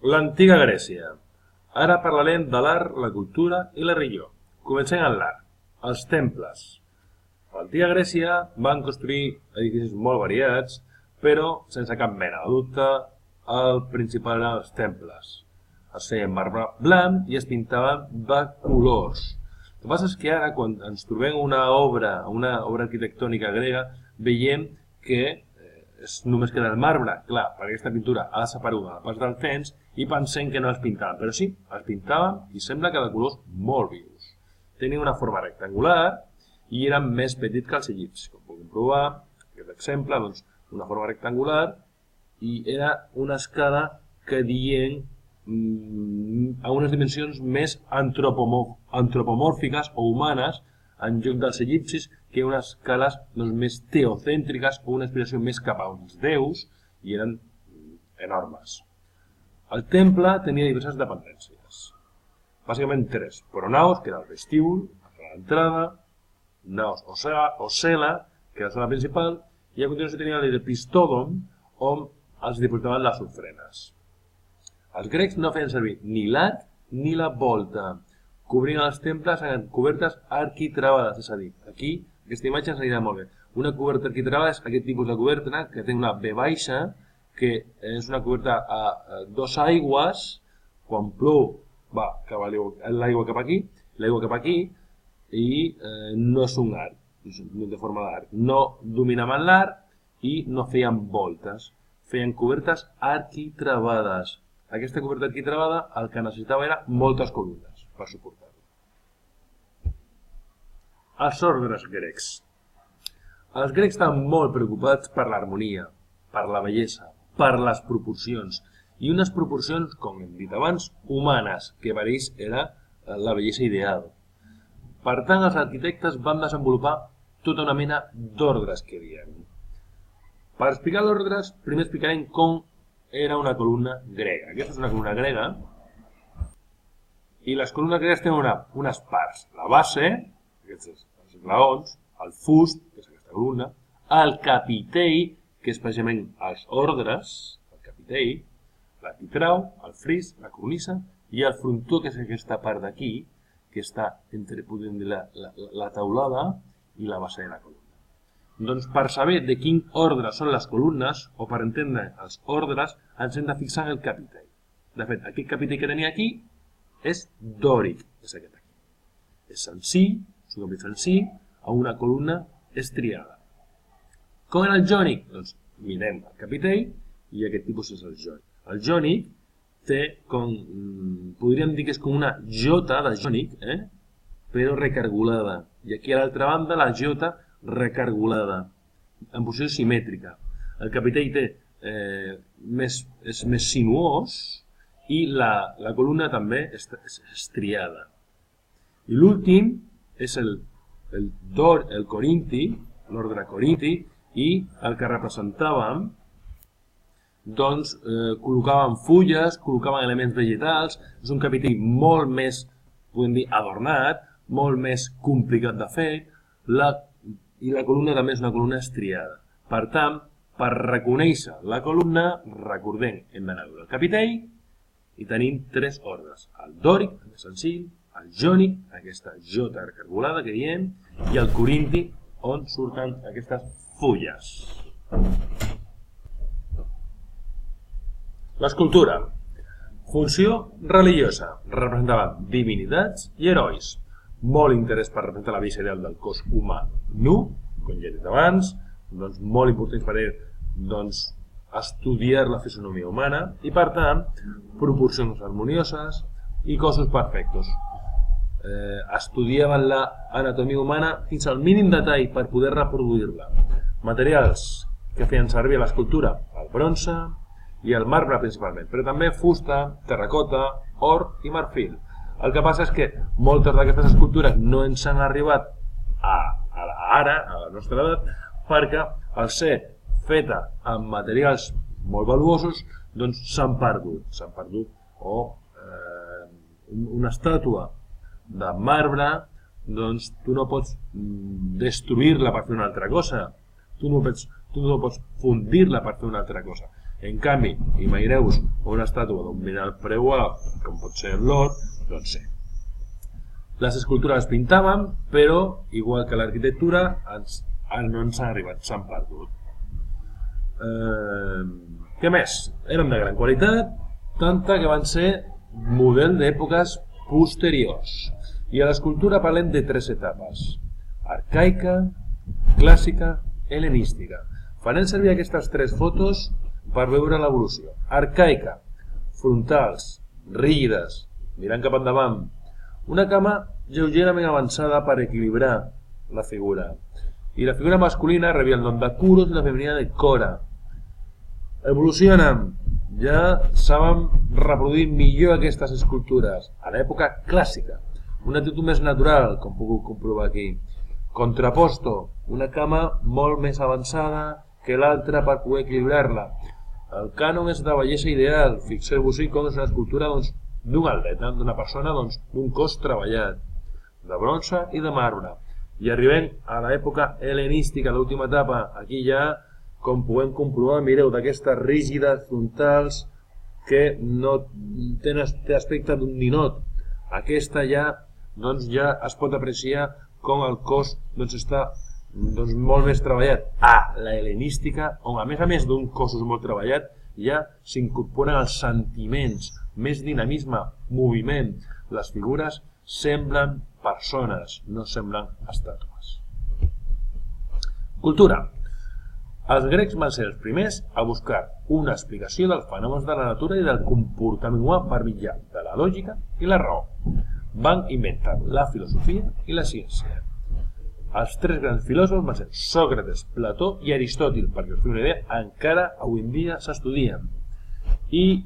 L'antiga Grècia. Ara parlarem de l'art, la cultura i la religió. Comencem amb l'art. Els temples. A l'antiga Grècia van construir edificis molt variats, però sense cap mena de dubte, el principal eren els temples. Es feien marbre blanc i es pintaven de colors. El que passa és que ara, quan ens trobem una obra arquitectònica grega, veiem que només queda el marbre. Clar, perquè aquesta pintura ha desaparegut amb el pas del temps i pensem que no els pintaven, però sí, els pintaven i sembla que de colors molt vius. Tenien una forma rectangular i eren més petits que els egipcis. Com puc comprovar, aquest exemple, doncs, una forma rectangular i era una escala que dient a unes dimensions més antropomòrfiques o humanes en lloc dels egipcis, que eren unes escales més teocèntriques o una inspiració més cap a uns déus i eren enormes. El temple tenia diverses dependències. Bàsicament tres. Pronaos, que era el vestíbul, l'entrada, naos o cel·la, que era la sala principal, i a continuació tenia l'epistòdom, on es dipositaven les ofrenes. Els grecs no feien servir ni l'arc ni la volta. Cobrien els temples amb cobertes arquitravades, és a dir, aquí aquesta imatge ens anirà molt bé. Una coberta arquitravada és aquest tipus de coberta que té una V baixa, que és una coberta a dos aigües, quan plou va l'aigua cap aquí, i no és un arc, no té forma d'arc. No dominaven l'arc i no feien voltes, feien cobertes arquitravades. Aquesta coberta arquitravada el que necessitava era moltes columnes per suportar-lo. Els ordres grecs. Els grecs estaven molt preocupats per l'harmonia, per la bellesa, per les proporcions, i unes proporcions, com hem dit abans, humanes, que per ells era la bellesa ideal. Per tant, els arquitectes van desenvolupar tota una mena d'ordres que diem. Per explicar els ordres, primer explicarem com era una columna grega. Aquesta és una columna grega, i les columnes gregues tenen unes parts. La base, aquests els esglaons, el fust, que és aquesta columna, el capitell, que és precisament els ordres, el capitell, l'epitrau, el fris, la cornisa, i el frontó, que és aquesta part d'aquí, que està entre, podem dir, la teulada i la base de la columna. Doncs per saber de quin ordre són les columnes, o per entendre els ordres, ens hem de fixar en el capitell. De fet, aquest capitell que tenia aquí és dòric, és aquest aquí. És senzill, és un capitell senzill, a una columna estriada. Com era el jònic? Doncs mirem el capitell i aquest tipus és el jònic. El jònic té com, podríem dir que és com una jota de jònic, però recargolada. I aquí a l'altra banda la jota recargolada, en posició simètrica. El capitell és més sinuós i la columna també és estriada. I l'últim és el corinti, l'ordre corinti, i el que representàvem, doncs col·locaven fulles, col·locaven elements vegetals, és un capitell molt més, podem dir, adornat, molt més complicat de fer, i la columna també és una columna estriada. Per tant, per reconèixer la columna, recordem, hem d'anar a veure el capitell i tenim tres ordres. El dòric, el més senzill, el jònic, aquesta jota recargolada que diem, i el corinti, on surten aquestes fulles. L'escultura. Funció religiosa. Representava divinitats i herois. Molt interès per representar la bellesa ideal del cos humà nu, com ja he dit abans, doncs molt important per ell estudiar la fisonomia humana i, per tant, proporcions harmonioses i cossos perfectos. Estudiaven l'anatomia humana fins al mínim detall per poder reproduir-la. Materials que feien servir a l'escultura, el bronze i el marbre principalment, però també fusta, terracota, or i marfil. El que passa és que moltes d'aquestes escultures no ens han arribat ara, a la nostra edat, perquè al ser feta amb materials molt valuosos, doncs s'han perdut. O una estàtua de marbre, doncs tu no pots destruir-la per fer una altra cosa. Tu no pots fundir-la per fer una altra cosa. En canvi, imagineu-vos una estàtua d'un mineral preuat, com pot ser l'or, doncs sí. Les escultures es pintaven, però, igual que l'arquitectura, no ens han arribat, s'han perdut. Què més? Eren de gran qualitat, tanta que van ser model d'èpoques posteriors. I a l'escultura parlem de 3 etapes: arcaica, clàssica, hel·lenística. Farem servir aquestes 3 fotos per veure l'evolució. Arcaica, frontals, rígides, mirant cap endavant. Una cama lleugerament avançada per equilibrar la figura. I la figura masculina rebia el nom de Curos i la femenina de Cora. Evolucionen. Ja saben reproduir millor aquestes escultures. A l'època clàssica. Una actitud més natural, com puc comprovar aquí. Contraposto, una cama molt més avançada que l'altra per poder equilibrar-la. El cànon és de bellesa ideal. Fixeu-vos-hi com és una escultura d'un atleta, d'una persona d'un cos treballat, de bronze i de marbre. I arribem a l'època hel·lenística, l'última etapa. Aquí ja, com podem comprovar, mireu, d'aquestes rígides frontals que no tenen aspecte d'un ninot. Aquesta ja es pot apreciar com el cos està molt més treballat. La hel·lenística, on a més d'un cos molt treballat, ja s'incorporen els sentiments, més dinamisme, moviment. Les figures semblen persones, no semblen estàtues. Cultura. Els grecs van ser els primers a buscar una explicació dels fenòmens de la natura i del comportament humà per mitjà de la lògica i la raó. Van inventar la filosofia i la ciència. Els 3 grans filòsofs van ser Sòcrates, Plató i Aristòtil, perquè us feu una idea, encara avui en dia s'estudien. I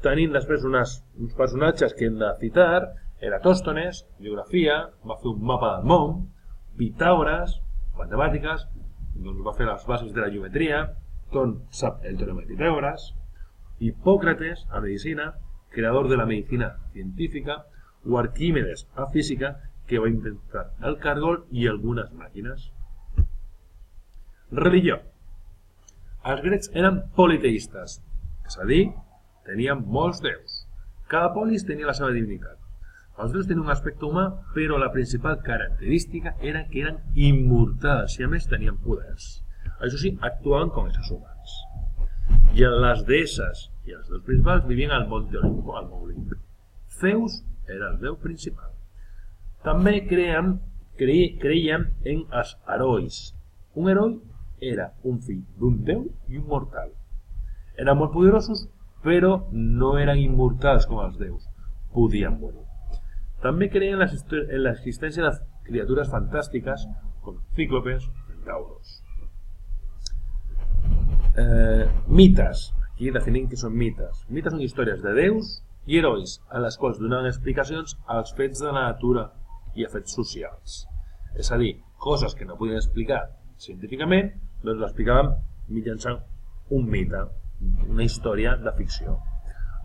tenim després uns personatges que hem de citar: Eratòstenes, geografia, va fer un mapa del món; Pitàgores, matemàtiques, va fer les bases de la geometria, tothom sap el teorema de Pitàgores; Hipòcrates, a medicina, creador de la medicina científica; o Arquímedes, a física, que va inventar el cargol i algunes màquines. Religió. Els grecs eren politeistes, és a dir, tenien molts déus. Cada polis tenia la seva divinitat. Els déus tenien un aspecte humà, però la principal característica era que eren immortals i a més tenien poders. Això sí, actuaven com éssers humans. I les deesses i els déus principals vivien al Monte Olimpo, al Mont Olimp. Zeus era el déu principal. També creien en els herois. Un heroi era un fill d'un déu i un mortal. Eren molt poderosos, però no eren immortals com els déus. Podien morir. També creien en l'existència de criatures fantàstiques com cíclopes i centauros. Mites. Aquí definim què són mites. Mites són històries de déus i herois en les quals donaven explicacions als fets de la natura i a fets socials. És a dir, coses que no podien explicar científicament, doncs l'explicaven mitjançant un mite, una història de ficció.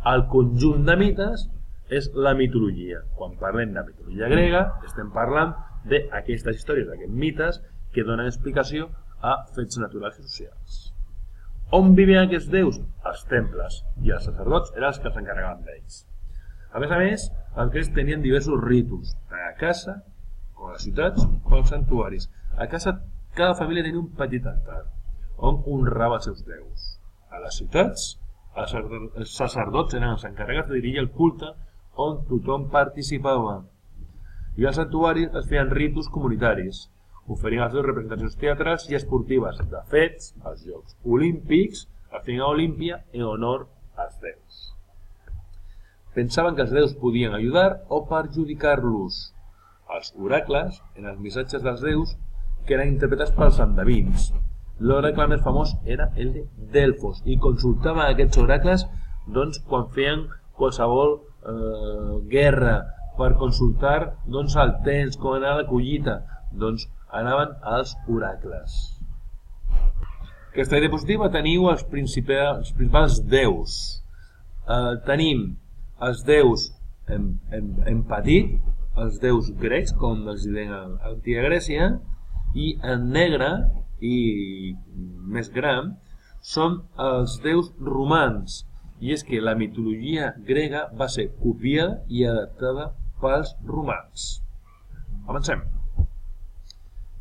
El conjunt de mites és la mitologia. Quan parlem de mitologia grega, estem parlant d'aquestes històries, d'aquests mites que donen explicació a fets naturals i socials. On vivien aquests déus? Els temples, i els sacerdots eren els que s'encarregaven d'ells. A més, els grecs tenien diversos ritus, tant a casa, com a les ciutats, com als santuaris. A casa, cada família tenia un petit altar, on honrava els seus déus. A les ciutats, els sacerdots eren els encarregats de dirigir el culte, on tothom participava. I als santuaris es feien ritus comunitaris, oferint als déus representacions teatrals i esportives. De fet, els Jocs Olímpics es feien a Olímpia en honor als déus. Pensaven que els déus podien ajudar o perjudicar-los. Els oracles eren els missatges dels déus que eren interpretats pels endevins. L'oracle més famós era el de Delfos i consultaven aquests oracles quan feien qualsevol guerra, per consultar el temps, com anar a la collita, anaven als oracles. Aquesta diapositiva teniu els principals déus. Tenim els déus en petit, els déus grecs, com els deien a l'antiga Grècia, i en negre i més gran són els déus romans. I és que la mitologia grega va ser copiada i adaptada pels romans. Avancem.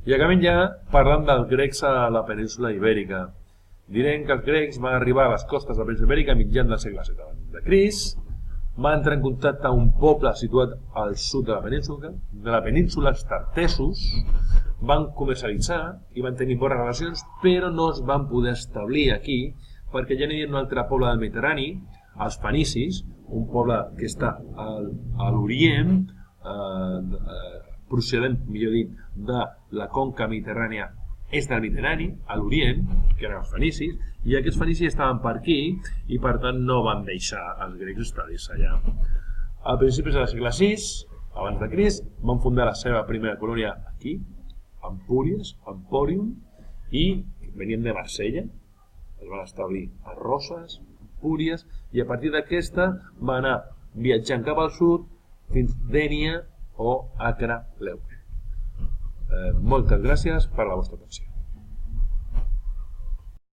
I acabem ja parlant dels grecs a la península ibèrica. Direm que els grecs van arribar a les costes de la península ibèrica mitjan del segle VII abans de Crist, van entrar en contacte amb un poble situat al sud de la península, els tartesos, van comercialitzar i van tenir bones relacions, però no es van poder establir aquí perquè ja n'hi havia un altre poble del Mediterrani, els fenicis, un poble que està a l'Orient, procedent, millor dit, de la conca mediterrània est del Mediterrani, a l'Orient, que eren els fenicis, i aquests fenicis estaven per aquí i per tant no van deixar els grecs establir-se allà. A principis del segle VI, abans de Crist, van fundar la seva primera colònia aquí, Empúries, Empòrium, i venien de Marsella, es van establir a Roses, Empúries, i a partir d'aquesta van anar viatjant cap al sud fins Dènia o Acre Leuc. Moltes gràcies per la vostra atenció.